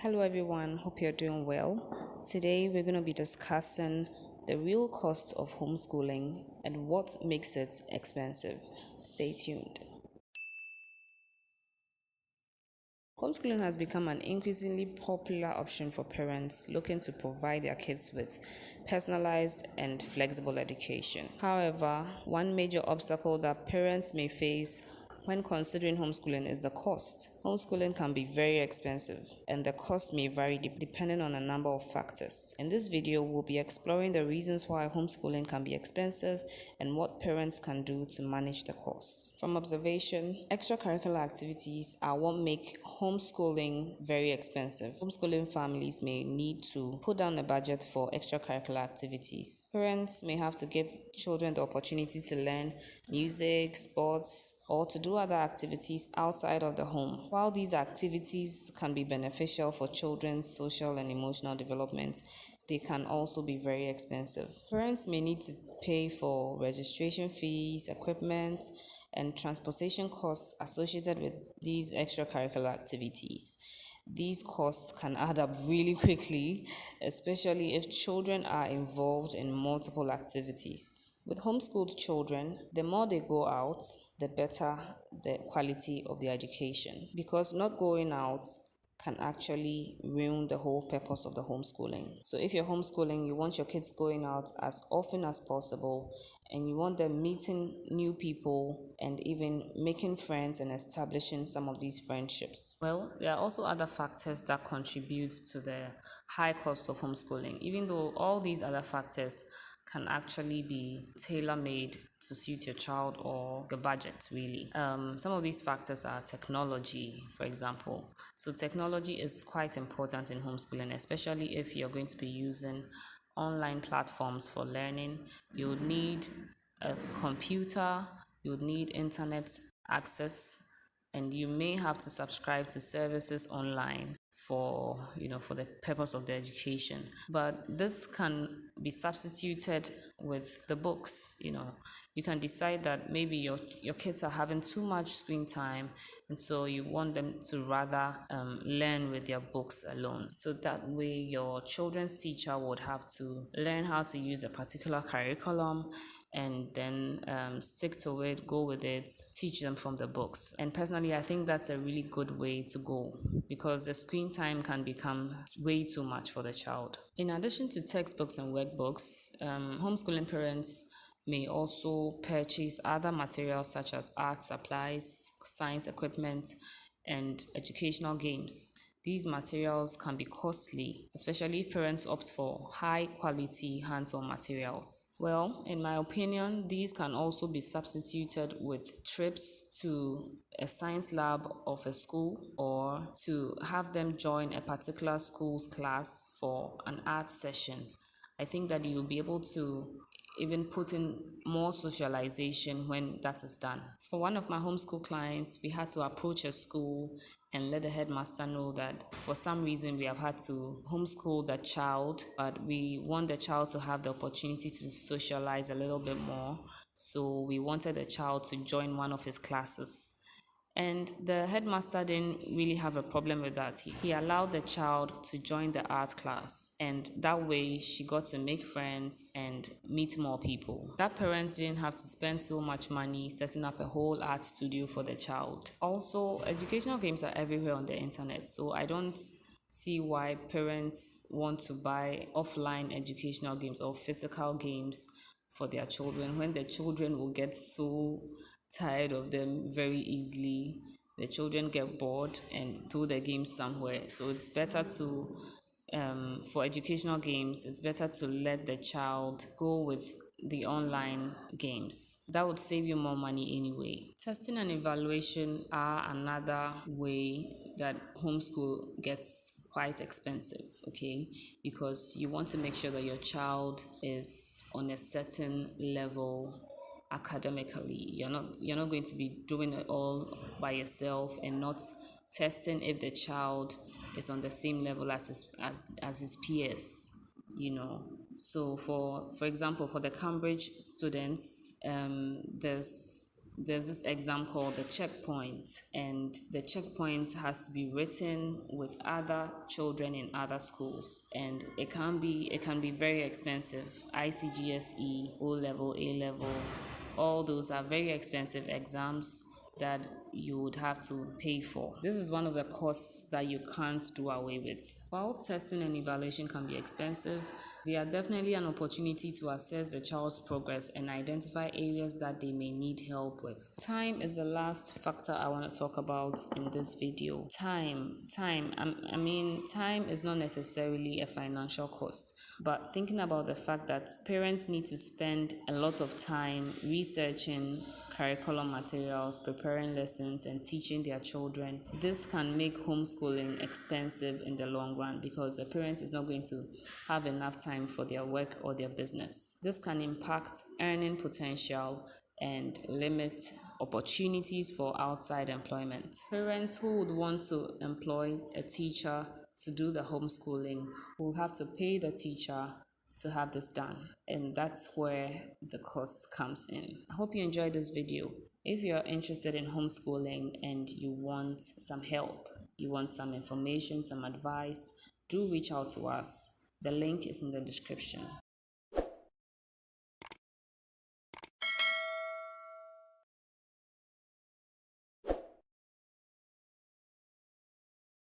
Hello, everyone. Hope you're doing well. Today, we're going to be discussing the real cost of homeschooling and what makes it expensive. Stay tuned. Homeschooling has become an increasingly popular option for parents looking to provide their kids with personalized and flexible education. However, one major obstacle that parents may face when considering homeschooling is the cost. Homeschooling can be very expensive, and the cost may vary depending on a number of factors. In this video, we'll be exploring the reasons why homeschooling can be expensive and what parents can do to manage the costs. From observation, extracurricular activities are what make homeschooling very expensive. Homeschooling families may need to put down a budget for extracurricular activities. Parents may have to give children the opportunity to learn music, sports, or to do other activities outside of the home. While these activities can be beneficial for children's social and emotional development, they can also be very expensive. Parents may need to pay for registration fees, equipment, and transportation costs associated with these extracurricular activities. These costs can add up really quickly, especially if children are involved in multiple activities. With homeschooled children, the more they go out, the better the quality of the education, because not going out can actually ruin the whole purpose of the homeschooling. So if you're homeschooling, you want your kids going out as often as possible, and you want them meeting new people and even making friends and establishing some of these friendships. Well, there are also other factors that contribute to the high cost of homeschooling, even though all these other factors can actually be tailor-made to suit your child or your budget, really. Some of these factors are technology, for example. So technology is quite important in homeschooling, especially if you're going to be using online platforms for learning. You'll need a computer, you'll need internet access, and you may have to subscribe to services online for the purpose of the education. But this can be substituted with the books. You can decide that maybe your kids are having too much screen time, and so you want them to rather learn with their books alone. So that way your children's teacher would have to learn how to use a particular curriculum and then stick to it, go with it, teach them from the books. And personally, I think that's a really good way to go, because the screen time can become way too much for the child. In addition to textbooks and workbooks, homeschooling parents may also purchase other materials such as art supplies, science equipment, and educational games. These materials can be costly, especially if parents opt for high quality hands-on materials. Well, in my opinion, these can also be substituted with trips to a science lab of a school, or to have them join a particular school's class for an art session. I think that you'll be able to even put in more socialization when that is done. For one of my homeschool clients, we had to approach a school and let the headmaster know that for some reason we have had to homeschool the child, but we want the child to have the opportunity to socialize a little bit more. So we wanted the child to join one of his classes. And the headmaster didn't really have a problem with that. He allowed the child to join the art class, and that way she got to make friends and meet more people. That parents didn't have to spend so much money setting up a whole art studio for the child. Also, educational games are everywhere on the internet, so I don't see why parents want to buy offline educational games or physical games for their children when the children will get so tired of them very easily. The children get bored and throw the games somewhere. So it's better to, for educational games, it's better to let the child go with the online games. That would save you more money anyway. Testing and evaluation are another way that homeschool gets quite expensive, okay? Because you want to make sure that your child is on a certain level academically. You're not going to be doing it all by yourself and not testing if the child is on the same level as his peers. So for example, for the Cambridge students, there's there's this exam called the checkpoint, and the checkpoint has to be written with other children in other schools, and it can be very expensive. ICGSE, O level, A level, all those are very expensive exams that you would have to pay for. This is one of the costs that you can't do away with. While testing and evaluation can be expensive, they are definitely an opportunity to assess a child's progress and identify areas that they may need help with. Time is the last factor I want to talk about in this video. Time is not necessarily a financial cost, but thinking about the fact that parents need to spend a lot of time researching curriculum materials, preparing lessons, and teaching their children. This can make homeschooling expensive in the long run because the parent is not going to have enough time for their work or their business. This can impact earning potential and limit opportunities for outside employment. Parents who would want to employ a teacher to do the homeschooling will have to pay the teacher to have this done, and that's where the cost comes in. I hope you enjoyed this video. If you're interested in homeschooling and you want some help, you want some information, some advice, do reach out to us. The link is in the description.